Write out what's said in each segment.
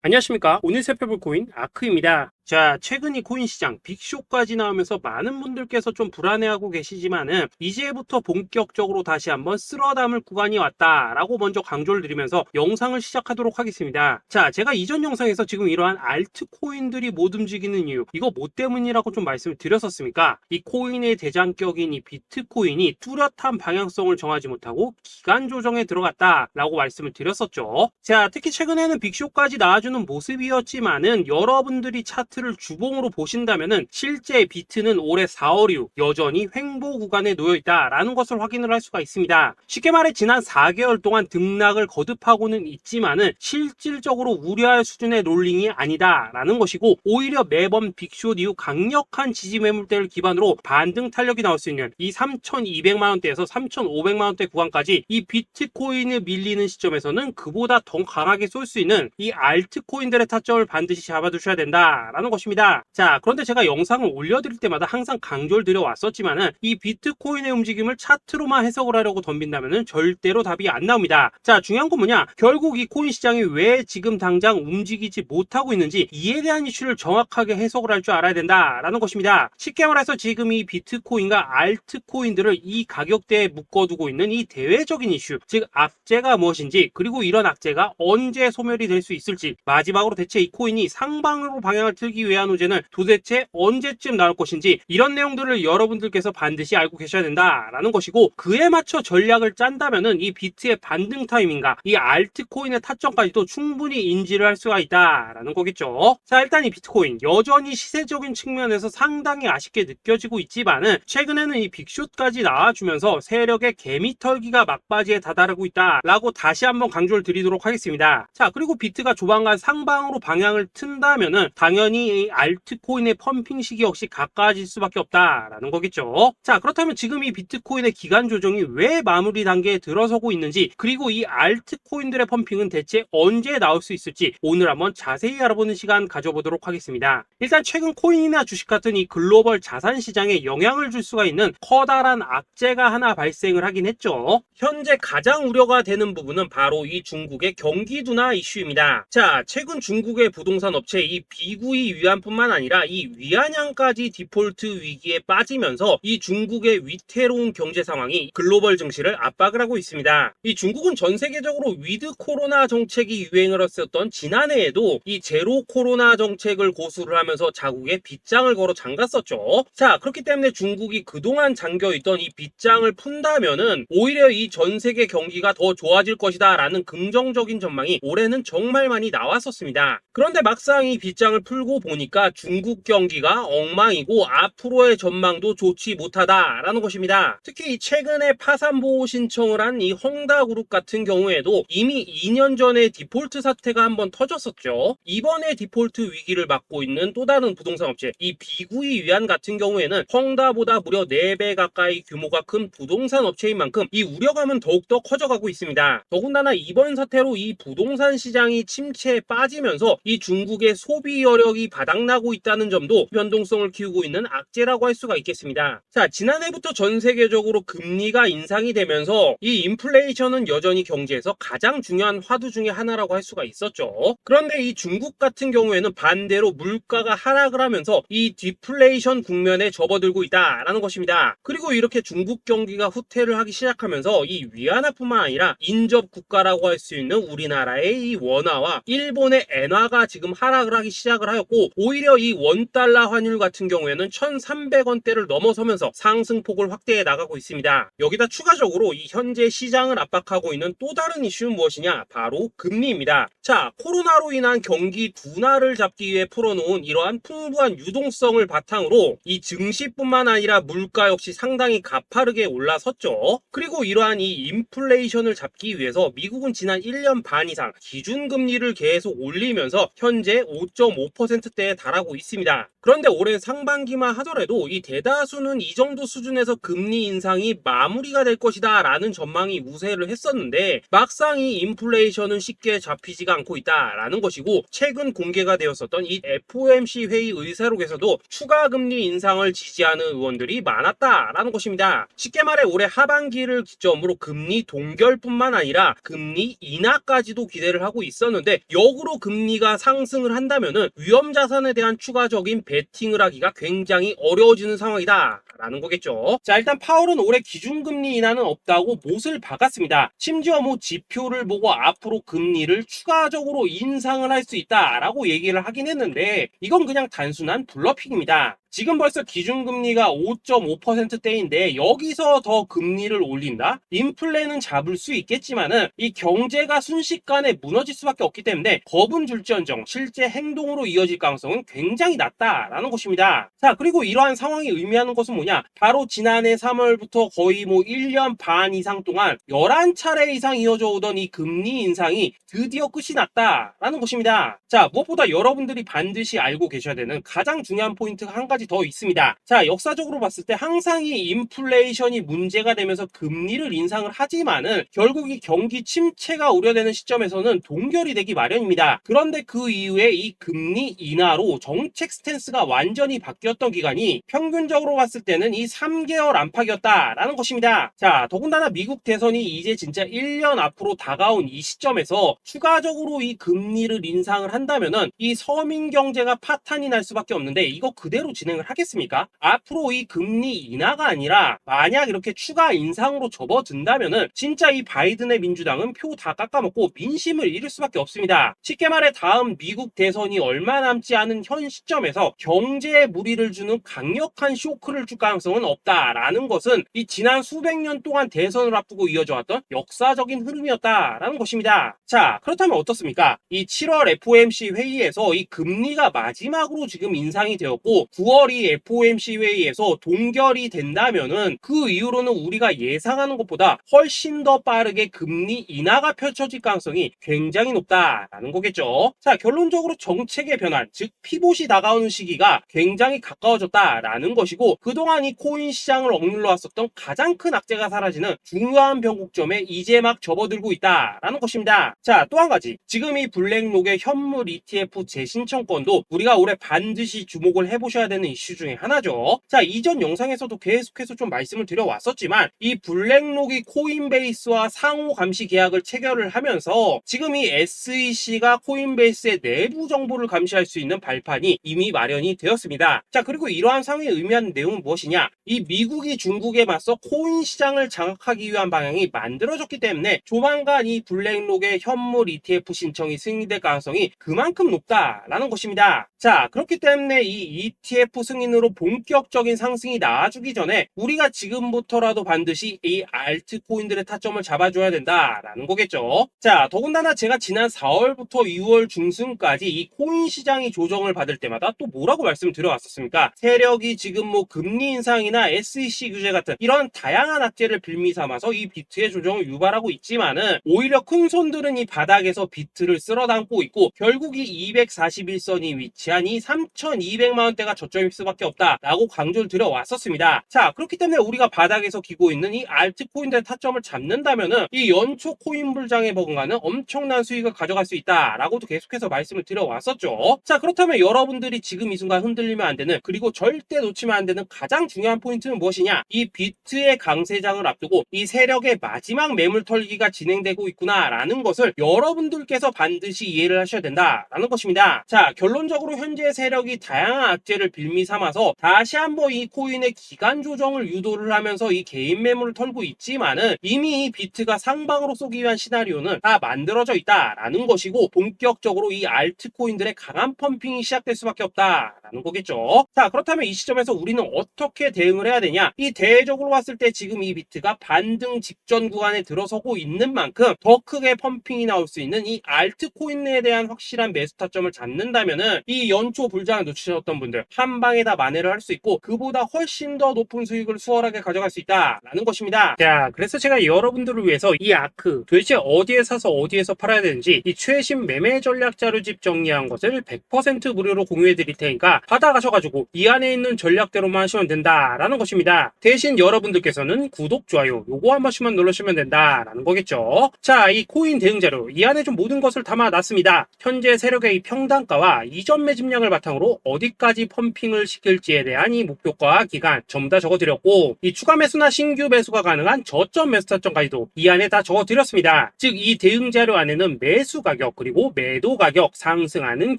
안녕하십니까. 오늘 살펴볼 코인 아크입니다. 자, 최근 이 코인 시장 빅쇼까지 나오면서 많은 분들께서 좀 불안해하고 계시지만은 이제부터 본격적으로 다시 한번 쓸어 담을 구간이 왔다라고 먼저 강조를 드리면서 영상을 시작하도록 하겠습니다. 자, 제가 이전 영상에서 지금 이러한 알트코인들이 못 움직이는 이유, 이거 뭐 때문이라고 좀 말씀을 드렸었습니까? 이 코인의 대장격인 이 비트코인이 뚜렷한 방향성을 정하지 못하고 기간 조정에 들어갔다라고 말씀을 드렸었죠. 자, 특히 최근에는 빅쇼까지 나와주는 모습이었지만은 여러분들이 차트를 주봉으로 보신다면은 실제 비트는 올해 4월 이후 여전히 횡보 구간에 놓여 있다라는 것을 확인을 할 수가 있습니다. 쉽게 말해 지난 4개월 동안 등락을 거듭하고는 있지만은 실질적으로 우려할 수준의 롤링이 아니다라는 것이고, 오히려 매번 빅숏 이후 강력한 지지 매물대를 기반으로 반등 탄력이 나올 수 있는 이 3,200만 원대에서 3,500만 원대 구간까지 이 비트코인을 밀리는 시점에서는 그보다 더 강하게 쏠 수 있는 이 알트코인들의 타점을 반드시 잡아두셔야 된다라는 것입니다. 자, 그런데 제가 영상을 올려드릴 때마다 항상 강조를 드려왔었지만은 이 비트코인의 움직임을 차트로만 해석을 하려고 덤빈다면은 절대로 답이 안 나옵니다. 자, 중요한 건 뭐냐? 결국 이 코인 시장이 왜 지금 당장 움직이지 못하고 있는지 이에 대한 이슈를 정확하게 해석을 할 줄 알아야 된다라는 것입니다. 쉽게 말해서 지금 이 비트코인과 알트코인들을 이 가격대에 묶어두고 있는 이 대외적인 이슈, 즉 악재가 무엇인지, 그리고 이런 악재가 언제 소멸이 될 수 있을지, 마지막으로 대체 이 코인이 상방으로 방향을 틀기 위한 호재는 도대체 언제쯤 나올 것인지, 이런 내용들을 여러분들께서 반드시 알고 계셔야 된다라는 것이고, 그에 맞춰 전략을 짠다면은 이 비트의 반등 타이밍과 이 알트코인의 타점까지도 충분히 인지를 할 수가 있다라는 거겠죠. 자, 일단 이 비트코인 여전히 시세적인 측면에서 상당히 아쉽게 느껴지고 있지만은 최근에는 이 빅숏까지 나와주면서 세력의 개미털기가 막바지에 다다르고 있다라고 다시 한번 강조를 드리도록 하겠습니다. 자, 그리고 비트가 조만간 상방으로 방향을 튼다면은 당연히 이 알트코인의 펌핑 시기 역시 가까워질 수밖에 없다라는 거겠죠. 자, 그렇다면 지금 이 비트코인의 기간 조정이 왜 마무리 단계에 들어서고 있는지, 그리고 이 알트코인들의 펌핑은 대체 언제 나올 수 있을지 오늘 한번 자세히 알아보는 시간 가져보도록 하겠습니다. 일단 최근 코인이나 주식 같은 이 글로벌 자산 시장에 영향을 줄 수가 있는 커다란 악재가 하나 발생을 하긴 했죠. 현재 가장 우려가 되는 부분은 바로 이 중국의 경기 둔화 이슈입니다. 자, 최근 중국의 부동산 업체 이 비구이 위안뿐만 아니라 이 위안양까지 디폴트 위기에 빠지면서 이 중국의 위태로운 경제 상황이 글로벌 증시를 압박을 하고 있습니다. 이 중국은 전 세계적으로 위드 코로나 정책이 유행을 했었던 지난해에도 이 제로 코로나 정책을 고수를 하면서 자국에 빗장을 걸어 잠갔었죠. 자, 그렇기 때문에 중국이 그동안 잠겨있던 이 빗장을 푼다면은 오히려 이 전 세계 경기가 더 좋아질 것이다 라는 긍정적인 전망이 올해는 정말 많이 나왔었습니다. 그런데 막상 이 빗장을 풀고 보니까 중국 경기가 엉망이고 앞으로의 전망도 좋지 못하다라는 것입니다. 특히 최근에 파산 보호 신청을 한 이 헝다그룹 같은 경우에도 이미 2년 전에 디폴트 사태가 한번 터졌었죠. 이번에 디폴트 위기를 맞고 있는 또 다른 부동산 업체 이 비구이 위안 같은 경우에는 헝다보다 무려 4배 가까이 규모가 큰 부동산 업체인 만큼 이 우려감은 더욱더 커져가고 있습니다. 더군다나 이번 사태로 이 부동산 시장이 침체에 빠지면서 이 중국의 소비 여력이 바닥나고 있다는 점도 변동성을 키우고 있는 악재라고 할 수가 있겠습니다. 자, 지난해부터 전 세계적으로 금리가 인상이 되면서 이 인플레이션은 여전히 경제에서 가장 중요한 화두 중에 하나라고 할 수가 있었죠. 그런데 이 중국 같은 경우에는 반대로 물가가 하락을 하면서 이 디플레이션 국면에 접어들고 있다라는 것입니다. 그리고 이렇게 중국 경기가 후퇴를 하기 시작하면서 이 위안화뿐만 아니라 인접 국가라고 할 수 있는 우리나라의 이 원화와 일본의 엔화가 지금 하락을 하기 시작을 하였고, 오히려 이 원달러 환율 같은 경우에는 1,300원대를 넘어서면서 상승폭을 확대해 나가고 있습니다. 여기다 추가적으로 이 현재 시장을 압박하고 있는 또 다른 이슈는 무엇이냐? 바로 금리입니다. 자, 코로나로 인한 경기 둔화를 잡기 위해 풀어놓은 이러한 풍부한 유동성을 바탕으로 이 증시뿐만 아니라 물가 역시 상당히 가파르게 올라섰죠. 그리고 이러한 이 인플레이션을 잡기 위해서 미국은 지난 1년 반 이상 기준금리를 계속 올리면서 현재 5.5% 20%대에 달하고 있습니다. 그런데 올해 상반기만 하더라도 이 대다수는 이 정도 수준에서 금리 인상이 마무리가 될 것이다 라는 전망이 우세를 했었는데, 막상 이 인플레이션은 쉽게 잡히지가 않고 있다라는 것이고, 최근 공개가 되었었던 이 FOMC 회의 의사록에서도 추가 금리 인상을 지지하는 의원들이 많았다라는 것입니다. 쉽게 말해 올해 하반기를 기점으로 금리 동결뿐만 아니라 금리 인하까지도 기대를 하고 있었는데, 역으로 금리가 상승을 한다면은 위험 자산에 대한 추가적인 베팅을 하기가 굉장히 어려워지는 상황이다 라는 거겠죠. 자, 일단 파월은 올해 기준금리 인하는 없다고 못을 박았습니다. 심지어 뭐 지표를 보고 앞으로 금리를 추가적으로 인상을 할 수 있다라고 얘기를 하긴 했는데, 이건 그냥 단순한 블러핑입니다. 지금 벌써 기준금리가 5.5%대인데 여기서 더 금리를 올린다? 인플레는 잡을 수 있겠지만은 이 경제가 순식간에 무너질 수밖에 없기 때문에 겁은 줄지언정 실제 행동으로 이어질 가능성은 굉장히 낮다라는 것입니다. 자, 그리고 이러한 상황이 의미하는 것은 뭐냐? 바로 지난해 3월부터 거의 뭐 1년 반 이상 동안 11차례 이상 이어져 오던 이 금리 인상이 드디어 끝이 났다라는 것입니다. 자, 무엇보다 여러분들이 반드시 알고 계셔야 되는 가장 중요한 포인트가 한 가지 더 있습니다. 자, 역사적으로 봤을 때 항상 이 인플레이션이 문제가 되면서 금리를 인상을 하지만은 결국 이 경기 침체가 우려되는 시점에서는 동결이 되기 마련입니다. 그런데 그 이후에 이 금리 인하로 정책 스탠스가 완전히 바뀌었던 기간이 평균적으로 봤을 때는 이 3개월 안팎이었다라는 것입니다. 자, 더군다나 미국 대선이 이제 진짜 1년 앞으로 다가온 이 시점에서 추가적으로 이 금리를 인상을 한다면은 이 서민 경제가 파탄이 날 수밖에 없는데, 이거 그대로 진행을 하겠습니까? 앞으로 이 금리 인하가 아니라 만약 이렇게 추가 인상으로 접어든다면은 진짜 이 바이든의 민주당은 표 다 깎아먹고 민심을 잃을 수밖에 없습니다. 쉽게 말해 다음 미국 대선이 얼마 남지 않은 현 시점에서 경제에 무리를 주는 강력한 쇼크를 줄 가능성은 없다라는 것은 이 지난 수백 년 동안 대선을 앞두고 이어져 왔던 역사적인 흐름이었다라는 것입니다. 자, 그렇다면 어떻습니까? 이 7월 FOMC 회의에서 이 금리가 마지막으로 지금 인상이 되었고 9월 이 FOMC 회의에서 동결이 된다면은 그 이후로는 우리가 예상하는 것보다 훨씬 더 빠르게 금리 인하가 펼쳐질 가능성이 굉장히 높다라는 거겠죠. 자, 결론적으로 정책의 변환, 즉 피봇이 다가오는 시기가 굉장히 가까워졌다라는 것이고, 그동안 이 코인 시장을 억눌러 왔었던 가장 큰 악재가 사라지는 중요한 변곡점에 이제 막 접어들고 있다라는 것입니다. 자, 또 한 가지, 지금 이 블랙록의 현물 ETF 재신청권도 우리가 올해 반드시 주목을 해보셔야 되는 이슈 중에 하나죠. 자, 이전 영상에서도 계속해서 좀 말씀을 드려왔었지만 이 블랙록이 코인베이스와 상호 감시 계약을 체결을 하면서 지금 이 SEC가 코인베이스의 내부 정보를 감시할 수 있는 발판이 이미 마련이 되었습니다. 자, 그리고 이러한 상황이 의미하는 내용은 무엇이냐? 이 미국이 중국에 맞서 코인 시장을 장악하기 위한 방향이 만들어졌기 때문에 조만간 이 블랙록의 현물 ETF 신청이 승인될 가능성이 그만큼 높다라는 것입니다. 자, 그렇기 때문에 이 ETF 승인으로 본격적인 상승이 나와주기 전에 우리가 지금부터라도 반드시 이 알트코인들의 타점을 잡아줘야 된다라는 거겠죠. 자, 더군다나 제가 지난 4월부터 6월 중순까지 이 코인 시장이 조정을 받을 때마다 또 뭐라고 말씀드려왔었습니까? 세력이 지금 뭐 금리 인상이나 SEC 규제 같은 이런 다양한 악재를 빌미 삼아서 이 비트의 조정을 유발하고 있지만은 오히려 큰 손들은 이 바닥에서 비트를 쓸어담고 있고 결국 이 241선이 위치한 이 3,200만 원대가 저점일 수밖에 없다라고 강조를 드려왔었습니다. 자, 그렇기 때문에 우리가 바닥에서 기고 있는 이 알트코인들의 타점을 잡는다면은 이 연초 코인 불장에 버금가는 엄청난 수익을 가져갈 수 있다라고도 계속해서 말씀을 드려왔었죠. 자, 그렇다면 여러분들이 지금 이 순간 흔들리면 안 되는, 그리고 절대 놓치면 안 되는 가장 중요한 포인트는 무엇이냐? 이 비트의 강세장을 앞두고 이 세력의 마지막 매물 털기가 진행되고 있구나라는 것을 여러분들께서 반드시 이해를 하셔야 된다라는 것입니다. 자, 결론적으로 현재 세력이 다양한 악재를 빌미 삼아서 다시 한번 이 코인의 기간 조정을 유도를 하면서 이 개인 매물을 털고 있지만은 이미 이 비트가 상방으로 쏘기 위한 시나리오는 다 만들어져 있다라는 것이고, 본격적으로 이 알트코인들의 강한 펌핑이 시작될 수밖에 없다. 라는 거겠죠. 자, 그렇다면 이 시점에서 우리는 어떻게 대응을 해야 되냐? 이 대외적으로 봤을 때 지금 이 비트가 반등 직전 구간에 들어서고 있는 만큼 더 크게 펌핑이 나올 수 있는 이 알트코인에 대한 확실한 매수 타점을 잡는다면은 이 연초 불장을 놓치셨던 분들 한 방에 다 만회를 할 수 있고 그보다 훨씬 더 높은 수익을 수월하게 가져갈 수 있다라는 것입니다. 자, 그래서 제가 여러분들을 위해서 이 아크 도대체 어디에 사서 어디에서 팔아야 되는지 이 최신 매매 전략 자료집 정리한 것을 100% 무료로 공유해 드릴 테니까 받아가셔가지고 이 안에 있는 전략대로만 하시면 된다라는 것입니다. 대신 여러분들께서는 구독, 좋아요 요거 한 번씩만 눌러주시면 된다라는 거겠죠. 자, 이 코인 대응 자료 이 안에 좀 모든 것을 담아놨습니다. 현재 세력의 이 평단가와 이전 매집량을 바탕으로 어디까지 펌핑을 시킬지에 대한 이 목표가 기간 전부 다 적어드렸고 이 추가 매수나 신규 매수가 가능한 저점 매수 타점까지도 이 안에 다 적어드렸습니다. 즉 이 대응 자료 안에는 매수 가격 그리고 매도 가격 상승하는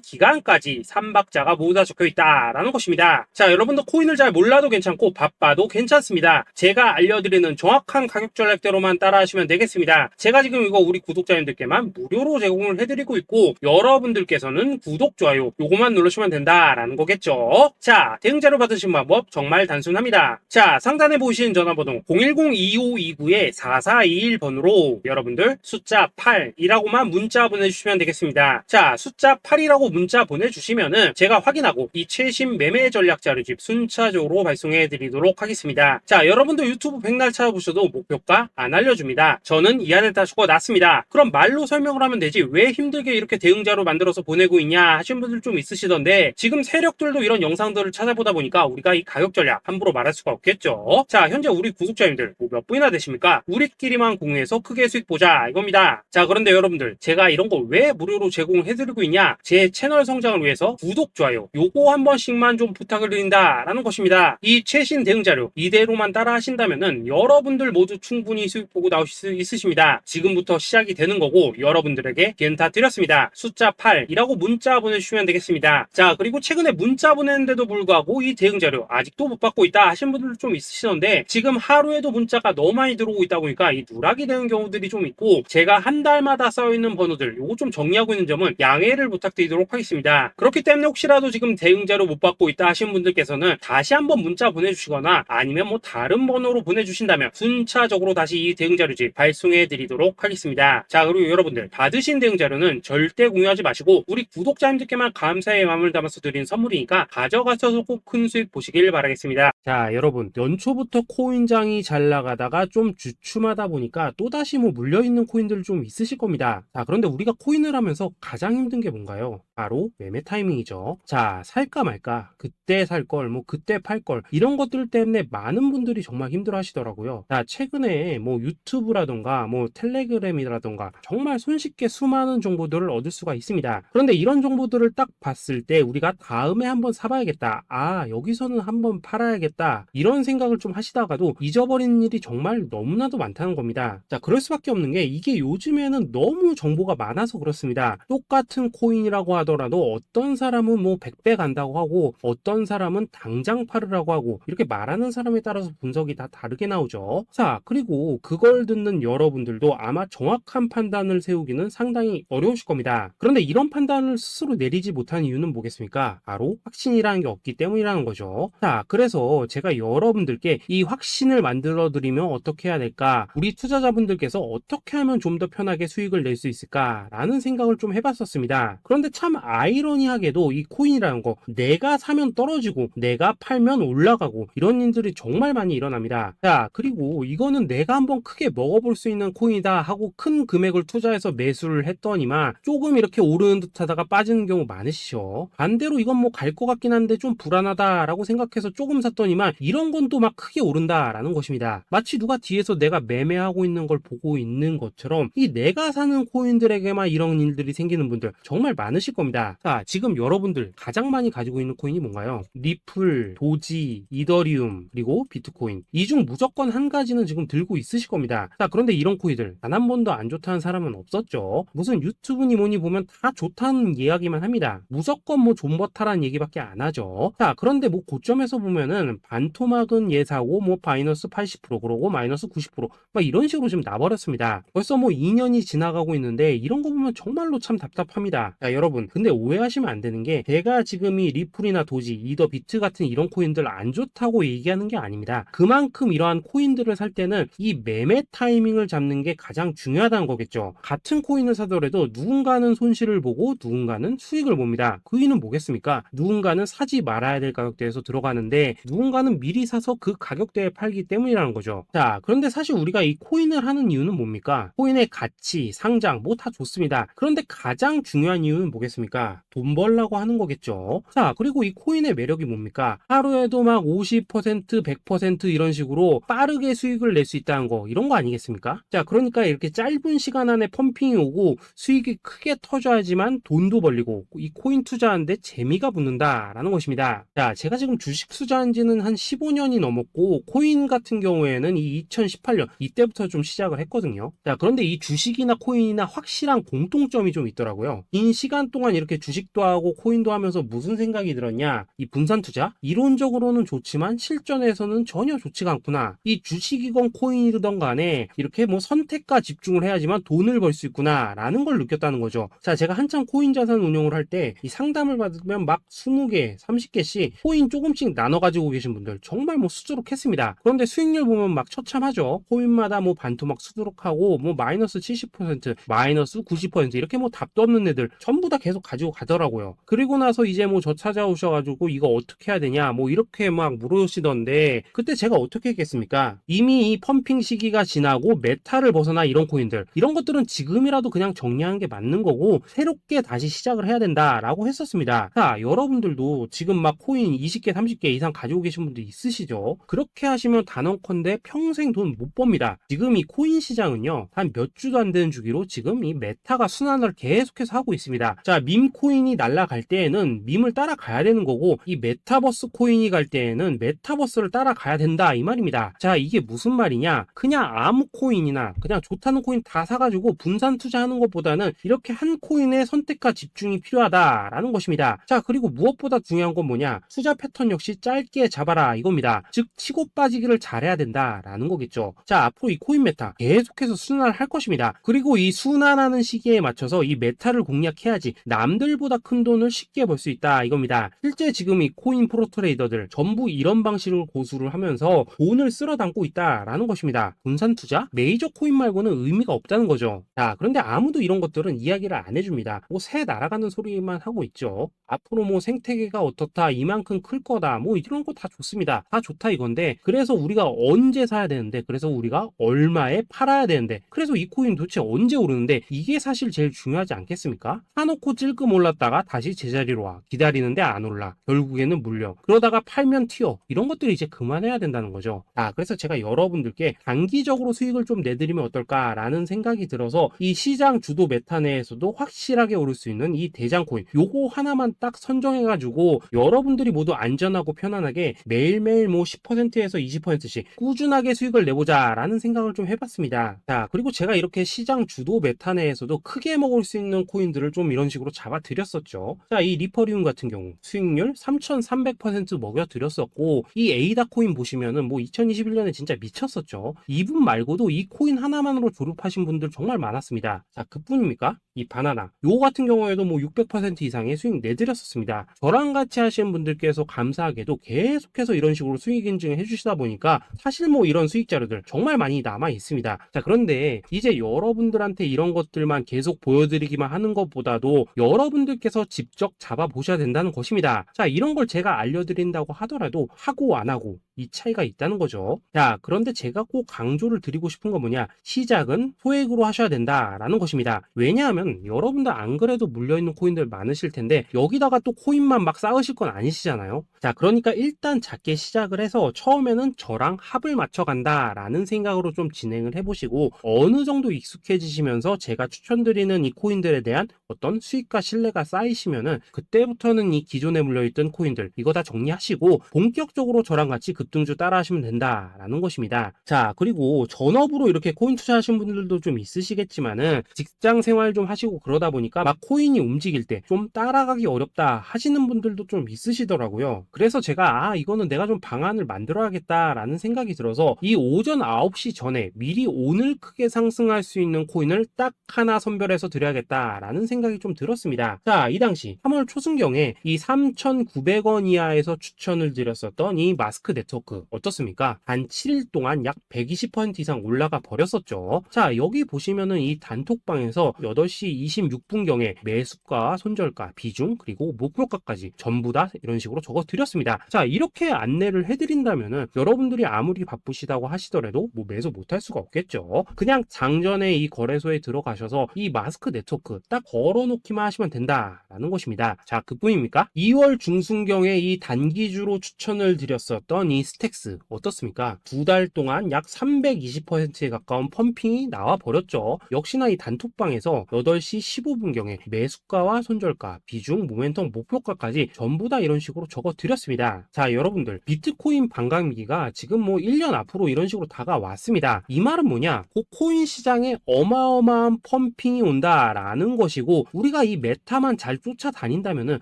기간까지 3박자가 모두 다 적혀 있다라는 것입니다. 자, 여러분도 코인을 잘 몰라도 괜찮고 바빠도 괜찮습니다. 제가 알려드리는 정확한 가격 전략대로만 따라하시면 되겠습니다. 제가 지금 이거 우리 구독자님들께만 무료로 제공을 해드리고 있고 여러분들께서는 구독, 좋아요 요거만 누르시면 된다라는 거겠죠. 자, 대응 자료 받으신 방법 정말 단순합니다. 자, 상단에 보이시는 전화번호 010-2529-4421번으로 여러분들 숫자 8이라고만 문자 보내주시면 되겠습니다. 자, 숫자 8이라고 문자 보내주시면은 제가 확인하고 이 최신 매매 전략 자료집 순차적으로 발송해 드리도록 하겠습니다. 자, 여러분도 유튜브 백날 찾아보셔도 목표가 안 알려줍니다. 저는 이 안에 다 적어놨습니다. 그럼 말로 설명을 하면 되지 왜 힘들게 이렇게 대응 자료 만들어서 보내고 있냐 하신 분들 좀 있으시던데 지금 세력들도 이런 영상들을 찾아보다 보니까 우리가 이 가격 전략 함부로 말할 수가 없겠죠. 자, 현재 우리 구독자님들 몇 분이나 되십니까? 우리끼리만 공유해서 크게 수익 보자 이겁니다. 자, 그런데 여러분들 제가 이런 거 왜 무료로 제공해드리고 있냐? 제 채널 성장을 위해서 구독, 좋아요 요거 한 번씩만 좀 부탁을 드린다라는 것입니다. 이 최신 대응 자료 이대로만 따라 하신다면은 여러분들 모두 충분히 수익 보고 나오실 수 있으십니다. 지금부터 시작이 되는 거고 여러분들에게 기회는 다 드렸습니다. 숫자 8이라고 문자 보내주시면 되겠습니다. 자, 그리고 최근에 문자 보냈는데도 불구하고 이 대응 자료 아직도 못 받고 있다 하신 분들 좀 있으시던데 지금 하루에도 문자가 너무 많이 들어오고 있다 보니까 이 누락이 되는 경우들이 좀 있고 제가 한 달마다 써있는 번호들 요거 좀 정리하고 있는 점은 양해를 부탁드리도록 하겠습니다. 그렇기 때문에 혹시라도 지금 대응 자료 못 받고 있다 하신 분들께서는 다시 한번 문자 보내주시거나 아니면 뭐 다른 번호로 보내주신다면 순차적으로 다시 이 대응 자료집 발송해 드리도록 하겠습니다. 자, 그리고 여러분들 받으신 대응 자료는 절대 공유하지 마시고 우리 구독자님들께만 감사의 마음을 담아서 드린 선물이니까 가져가셔서 꼭 큰 수익 보시길 바라겠습니다. 자, 여러분 연초부터 코인장이 잘 나가다가 좀 주춤하다 보니까 또다시 뭐 물려있는 코인들 좀 있으실 겁니다. 자, 그런데 우리가 코인을 하면서 가장 힘든 게 뭔가요? 바로 매매 타이밍이죠. 자, 살까 말까 그때 살 걸 뭐 그때 팔 걸 이런 것들 때문에 많은 분들이 정말 힘들어 하시더라고요. 자, 최근에 뭐 유튜브라던가 뭐 텔레그램이라던가 정말 손쉽게 수많은 정보들을 얻을 수가 있습니다. 그런데 이런 정보들을 딱 봤을 때 우리가 다음에 한번 사봐야겠다, 아 여기서는 한번 팔아야겠다 이런 생각을 좀 하시다가도 잊어버리는 일이 정말 너무나도 많다는 겁니다. 자, 그럴 수밖에 없는 게 이게 요즘에는 너무 정보가 많아서 그렇습니다. 똑같은 코인이라고 하더라도 어떤 사람은 뭐 100배 간다고 하고 어떤 사람은 당장 팔으라고 하고 이렇게 말하는 사람에 따라서 분석이 다 다르게 나오죠. 자, 그리고 그걸 듣는 여러분들도 아마 정확한 판단을 세우기는 상당히 어려우실 겁니다. 그런데 이런 판단을 스스로 내리지 못한 이유는 뭐겠습니까? 바로 확신이라는 게 없기 때문이라는 거죠. 자, 그래서 제가 여러분들께 이 확신을 만들어 드리면 어떻게 해야 될까? 우리 투자자분들께서 어떻게 하면 좀 더 편하게 수익을 낼 수 있을까? 라는 생각을 좀 해봤었습니다. 그런데 참 아이러니하게도 이 코인이라는 거 내가 사면 떨어지고 내가 팔면 올라가고 이런 일들이 정말 많이 일어납니다. 자, 그리고 이거는 내가 한번 크게 먹어볼 수 있는 코인이다 하고 큰 금액을 투자해서 매수를 했더니만 조금 이렇게 오르는 듯 하다가 빠지는 경우 많으시죠. 반대로 이건 뭐 갈 것 같긴 한데 좀 불안하다 라고 생각해서 조금 샀더니만 이런 건 또 막 크게 오른다 라는 것입니다. 마치 누가 뒤에서 내가 매매하고 있는 걸 보고 있는 것처럼 이 내가 사는 코인들에게만 이런 일들이 생기는 분들 정말 많으실 겁니다. 자, 지금 여러분들 가장 많이 가지고 있는 코인이 뭔가요? 리플, 도지, 이더리움, 그리고 비트코인. 이 중 무조건 한 가지는 지금 들고 있으실 겁니다. 자, 그런데 이런 코인들 단 한 번도 안 좋다는 사람은 없었죠. 무슨 유튜브니 뭐니 보면 다 좋다는 이야기만 합니다. 무조건 뭐 존버타라는 얘기밖에 안 하죠. 자, 그런데 뭐 고점에서 보면은 반토막은 예사고 뭐 마이너스 80% 그러고 마이너스 90%막 이런 식으로 지금 나버렸습니다. 벌써 뭐 2년이 지나가고 있는데 이런 거 보면 정말로 참 답답합니다. 자, 여러분 근데 오해하시면 안 되는 게 제가 지금 이 리플이나 도지, 이더 비트 같은 이런 코인들 안 좋다고 얘기하는 게 아닙니다. 그만큼 이러한 코인들을 살 때는 이 매매 타이밍을 잡는 게 가장 중요하다는 거겠죠. 같은 코인을 사더라도 누군가는 손실을 보고 누군가는 수익을 봅니다. 그 이유는 뭐겠습니까? 누군가는 사지 말아야 될 가격대에서 들어가는데 누군가는 미리 사서 그 가격대에 팔기 때문이라는 거죠. 자, 그런데 사실 우리가 이 코인을 하는 이유는 뭡니까? 코인의 가치, 상장 뭐 다 좋습니다. 그런데 가장 중요한 이유는 뭐겠습니까? 돈 벌라고 하는 거겠죠. 자, 그리고 이 코인의 매력이 뭡니까? 하루에도 막 50%, 100% 이런 식으로 빠르게 수익을 낼 수 있다는 거, 이런 거 아니겠습니까? 자, 그러니까 이렇게 짧은 시간 안에 펌핑이 오고 수익이 크게 터져야지만 돈도 벌리고 이 코인 투자하는데 재미가 붙는다라는 것입니다. 자, 제가 지금 주식 투자한 지는 한 15년이 넘었고 코인 같은 경우에는 이 2018년 이때부터 좀 시작을 했거든요. 자, 그런데 이 주식이나 코인이나 확실한 공통점이 좀 있더라고요. 긴 시간 동안 이렇게 주식도 하고 코인도 하면서 무슨 생각이 들었냐? 이 분산 투자? 이론적으로는 좋지만 실전에서는 전혀 좋지가 않구나. 이 주식이건 코인이든 간에 이렇게 뭐 선택과 집중을 해야지만 돈을 벌 수 있구나 라는 걸 느꼈다는 거죠. 자, 제가 한창 코인 자산 운용을 할 때 이 상담을 받으면 막 20개, 30개씩 코인 조금씩 나눠 가지고 계신 분들 정말 뭐 수두룩했습니다. 그런데 수익률 보면 막 처참하죠. 코인마다 뭐 반토막 수두룩하고 뭐 마이너스 70%, 마이너스 90% 이렇게 뭐 답도 없는 애들 전부 다 계속 가지고 가더라고요. 그리고 나서 이제 뭐 저 찾아오셔가지고 이거 어떻게 해야 되냐 뭐 이렇게 막 물으시던데 그때 제가 어떻게 했겠습니까? 이미 이 펌핑 시기가 지나고 메타를 벗어나 이런 코인들 이런 것들은 지금이라도 그냥 정리하는 게 맞는 거고 새롭게 다시 시작을 해야 된다라고 했었습니다. 자, 여러분들도 지금 막 코인 20개, 30개 이상 가지고 계신 분들 있으시죠? 그렇게 하시면 단언컨대 평생 돈 못 법니다. 지금 이 코인 시장은요 한 몇 주도 안 되는 주기로 지금 이 메타가 순환을 계속해서 하고 있습니다. 자, 밈 코인이 날아갈 때에는 밈을 따라가야 되는 거고 이 메타버스 코인이 갈 때에는 메타버스를 따라가야 된다 이 말입니다. 자, 이게 무슨 말이냐? 그냥 아무 코인이나 그냥 좋다는 코인 다 사가지고 분산 투자하는 것보다는 이렇게 한 코인에 선택과 집중이 필요하다라는 것입니다. 자, 그리고 무엇보다 중요한 건 뭐냐? 투자 패턴 역시 짧게 잡아라 이겁니다. 즉 치고 빠지기를 잘해야 된다라는 거겠죠. 자, 앞으로 이 코인 메타 계속해서 순환을 할 것입니다. 그리고 이 순환하는 시기에 맞춰서 이 메타를 공략해야지 남들보다 큰 돈을 쉽게 벌 수 있다 이겁니다. 실제 지금 이 코인 프로 트레이더들 전부 이런 방식으로 고수를 하면서 돈을 쓸어 담고 있다라는 것입니다. 분산 투자? 메이저 코인 말고는 의미가 없다는 거죠. 자, 그런데 아무도 이런 것들은 이야기를 안 해줍니다. 뭐 새 날아가는 소리만 하고 있죠. 앞으로 뭐 생태계가 어떻다, 이만큼 클 거다, 뭐 이런 거 다 좋습니다. 다 좋다 이건데 그래서 우리가 언제 사야 되는데 그래서 우리가 얼마에 팔아야 되는데 그래서 이 코인 도대체 언제 오르는데 이게 사실 제일 중요하지 않겠습니까? 사놓고 찔끔 올랐다가 다시 제자리로 와 기다리는데 안 올라 결국에는 물려 그러다가 팔면 튀어 이런 것들이 이제 그만해야 된다는 거죠. 그래서 제가 여러분들께 단기적으로 수익을 좀 내드리면 어떨까라는 생각이 들어서 이 시장 주도 메타 내에서도 확실하게 오를 수 있는 이 대장 코인 요거 하나만 딱 선정해가지고 여러분들이 모두 안전하고 편안하게 매일매일 뭐 10%에서 20%씩 꾸준하게 수익을 내보자 라는 생각을 좀 해봤습니다. 자, 그리고 제가 이렇게 시장 주도 메타 내에서도 크게 먹을 수 있는 코인들을 좀 이런 식으로 잡아드렸었죠. 자, 이 리퍼리움 같은 경우 수익률 3300% 먹여드렸었고 이 에이다 코인 보시면은 뭐 2021년에 진짜 미쳤었죠. 이분 말고도 이 코인 하나만으로 졸업하신 분들 정말 많았습니다. 자, 그뿐입니까? 이 바나나 요 같은 경우에도 뭐 600% 이상의 수익 내드렸었습니다. 저랑 같이 하시는 분들께서 감사하게도 계속해서 이런 식으로 수익 인증을 해주시다 보니까 사실 뭐 이런 수익 자료들 정말 많이 남아 있습니다. 자, 그런데 이제 여러분들한테 이런 것들만 계속 보여드리기만 하는 것보다도 여러분들께서 직접 잡아보셔야 된다는 것입니다. 자, 이런 걸 제가 알려드린다고 하더라도 하고 안 하고 이 차이가 있다는 거죠. 자, 그런데 제가 꼭 강조를 드리고 싶은 건 뭐냐? 시작은 소액으로 하셔야 된다라는 것입니다. 왜냐하면 여러분들 안 그래도 물려있는 코인들 많으실 텐데 여기다가 또 코인만 막 쌓으실 건 아니시잖아요. 자, 그러니까 일단 작게 시작을 해서 처음에는 저랑 합을 맞춰 간다라는 생각으로 좀 진행을 해보시고 어느 정도 익숙해지시면서 제가 추천드리는 이 코인들에 대한 어떤 수익과 신뢰가 쌓이시면은 그때부터는 이 기존에 물려있던 코인들 이거 다 정리하시고 본격적으로 저랑 같이 그 급등주 따라 하시면 된다라는 것입니다. 자, 그리고 전업으로 이렇게 코인 투자하신 분들도 좀 있으시겠지만은 직장 생활 좀 하시고 그러다 보니까 막 코인이 움직일 때 좀 따라가기 어렵다 하시는 분들도 좀 있으시더라고요. 그래서 제가 이거는 내가 좀 방안을 만들어야겠다라는 생각이 들어서 이 오전 9시 전에 미리 오늘 크게 상승할 수 있는 코인을 딱 하나 선별해서 드려야겠다라는 생각이 좀 들었습니다. 자, 이 당시 3월 초순경에 이 3,900원 이하에서 추천을 드렸었던 이 마스크 네트워크 어떻습니까? 단 7일 동안 약 120% 이상 올라가 버렸었죠. 자, 여기 보시면은 이 단톡방에서 8시 26분경에 매수가, 손절가, 비중, 그리고 목표가까지 전부 다 이런 식으로 적어 드렸습니다. 자, 이렇게 안내를 해드린다면은 여러분들이 아무리 바쁘시다고 하시더라도 뭐 매수 못할 수가 없겠죠. 그냥 장전에 이 거래소에 들어가셔서 이 마스크 네트워크 딱 걸어놓기만 하시면 된다라는 것입니다. 자, 그뿐입니까? 2월 중순경에 이 단기주로 추천을 드렸었던 이 스택스 어떻습니까? 2달 동안 약 320%에 가까운 펌핑이 나와 버렸죠. 역시나 이 단톡방에서 8시 15분경에 매수가와 손절가, 비중, 모멘텀, 목표가까지 전부 다 이런 식으로 적어 드렸습니다. 자, 여러분들 비트코인 반감기가 지금 뭐 1년 앞으로 이런 식으로 다가왔습니다. 이 말은 뭐냐? 그 코인 시장에 어마어마한 펌핑이 온다라는 것이고 우리가 이 메타만 잘 쫓아다닌다면은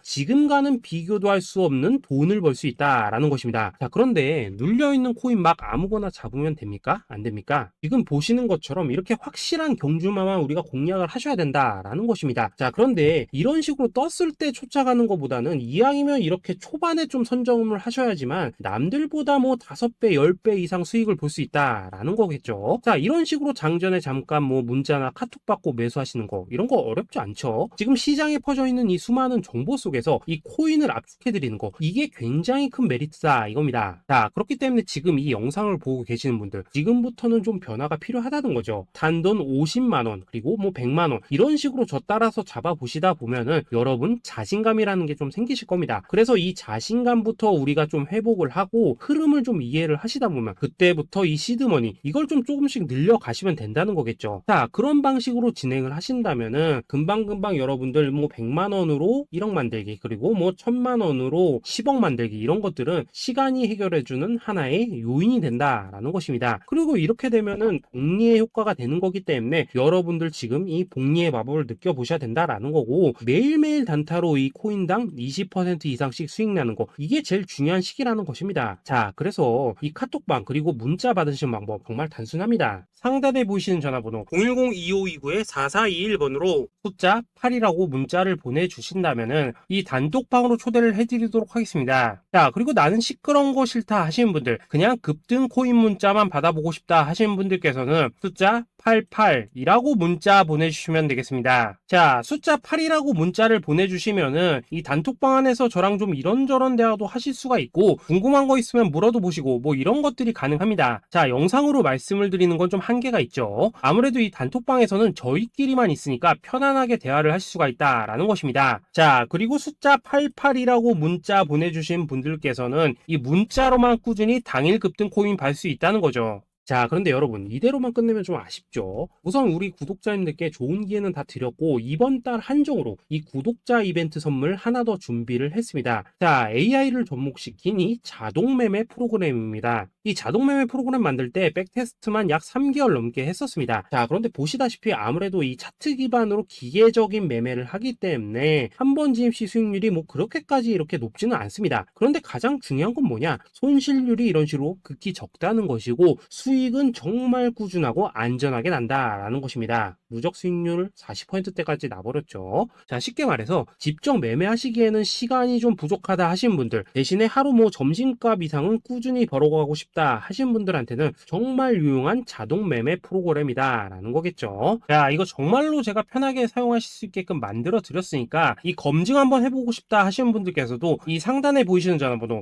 지금과는 비교도 할 수 없는 돈을 벌 수 있다라는 것입니다. 자, 그런데 눌려있는 코인 막 아무거나 잡으면 됩니까? 안 됩니까? 지금 보시는 것처럼 이렇게 확실한 경주마만 우리가 공략을 하셔야 된다라는 것입니다. 자, 그런데 이런 식으로 떴을 때 쫓아가는 것보다는 이왕이면 이렇게 초반에 좀 선점을 하셔야지만 남들보다 뭐 5배, 10배 이상 수익을 볼 수 있다라는 거겠죠. 자, 이런 식으로 장전에 잠깐 뭐 문자나 카톡 받고 매수하시는 거 이런 거 어렵지 않죠. 지금 시장에 퍼져 있는 이 수많은 정보 속에서 이 코인을 압축해 드리는 거 이게 굉장히 큰 메리트다 이겁니다. 자, 그렇기 때문에 지금 이 영상을 보고 계시는 분들 지금부터는 좀 변화가 필요하다는 거죠. 단돈 50만원 그리고 뭐 100만원 이런 식으로 저 따라서 잡아보시다 보면은 여러분 자신감이라는 게 좀 생기실 겁니다. 그래서 이 자신감부터 우리가 좀 회복을 하고 흐름을 좀 이해를 하시다 보면 그때부터 이 시드머니 이걸 좀 조금씩 늘려가시면 된다는 거겠죠. 자, 그런 방식으로 진행을 하신다면은 금방금방 여러분들 뭐 100만원으로 1억 만들기 그리고 뭐 1000만원으로 10억 만들기 이런 것들은 시간이 해결해주는 하나의 요인이 된다라는 것입니다. 그리고 이렇게 되면은 복리의 효과가 되는 거기 때문에 여러분들 지금 이 복리의 마법을 느껴보셔야 된다라는 거고 매일매일 단타로 이 코인당 20% 이상씩 수익 나는 거 이게 제일 중요한 시기라는 것입니다. 자, 그래서 이 카톡방 그리고 문자 받으시는 방법 정말 단순합니다. 상단에 보이시는 전화번호 010-2529-4421번으로 숫자 8이라고 문자를 보내주신다면은 이 단톡방으로 초대를 해드리도록 하겠습니다. 자, 그리고 나는 시끄러운 거 싫다 하시는 분들 그냥 급등 코인 문자만 받아보고 싶다 하시는 분들께서는 숫자 88이라고 문자 보내주시면 되겠습니다. 자, 숫자 8이라고 문자를 보내주시면은 이 단톡방 안에서 저랑 좀 이런저런 대화도 하실 수가 있고 궁금한 거 있으면 물어도 보시고 뭐 이런 것들이 가능합니다. 자, 영상으로 말씀을 드리는 건 좀 한계가 있죠. 아무래도 이 단톡방에서는 저희끼리만 있으니까 편안하게 대화를 하실 수가 있다라는 것입니다. 자, 그리고 숫자 88이라고 문자 보내주신 분들께서는 이 문자로만 꾸준히 당일 급등 코인 받을 수 있다는 거죠. 자, 그런데 여러분 이대로만 끝내면 좀 아쉽죠. 우선 우리 구독자님들께 좋은 기회는 다 드렸고 이번 달 한정으로 이 구독자 이벤트 선물 하나 더 준비를 했습니다. 자, AI를 접목시킨 이 자동매매 프로그램입니다. 이 자동매매 프로그램 만들 때 백테스트만 약 3개월 넘게 했었습니다. 자, 그런데 보시다시피 아무래도 이 차트 기반으로 기계적인 매매를 하기 때문에 한 번 진입 시 수익률이 뭐 그렇게까지 이렇게 높지는 않습니다. 그런데 가장 중요한 건 뭐냐? 손실률이 이런 식으로 극히 적다는 것이고 수익은 정말 꾸준하고 안전하게 난다라는 것입니다. 누적 수익률 40%대까지 나버렸죠. 자, 쉽게 말해서 직접 매매하시기에는 시간이 좀 부족하다 하신 분들 대신에 하루 뭐 점심값 이상은 꾸준히 벌어가고 싶다 하신 분들한테는 정말 유용한 자동 매매 프로그램이다 라는 거겠죠. 자, 이거 정말로 제가 편하게 사용하실 수 있게끔 만들어 드렸으니까 이 검증 한번 해보고 싶다 하시는 분들께서도 이 상단에 보이시는 전화번호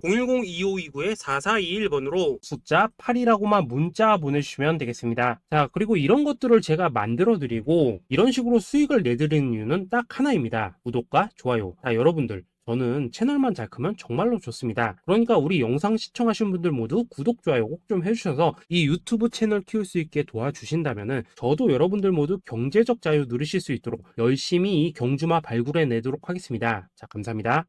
010-2529-4421번으로 숫자 8이라고만 문자 보내주시면 되겠습니다. 자, 그리고 이런 것들을 제가 만들어 드리고 이런 식으로 수익을 내드리는 이유는 딱 하나입니다. 구독과 좋아요. 자, 여러분들 저는 채널만 잘 크면 정말로 좋습니다. 그러니까 우리 영상 시청하신 분들 모두 구독, 좋아요 꼭 좀 해주셔서 이 유튜브 채널 키울 수 있게 도와주신다면은 저도 여러분들 모두 경제적 자유 누리실 수 있도록 열심히 이 경주마 발굴해 내도록 하겠습니다. 자, 감사합니다.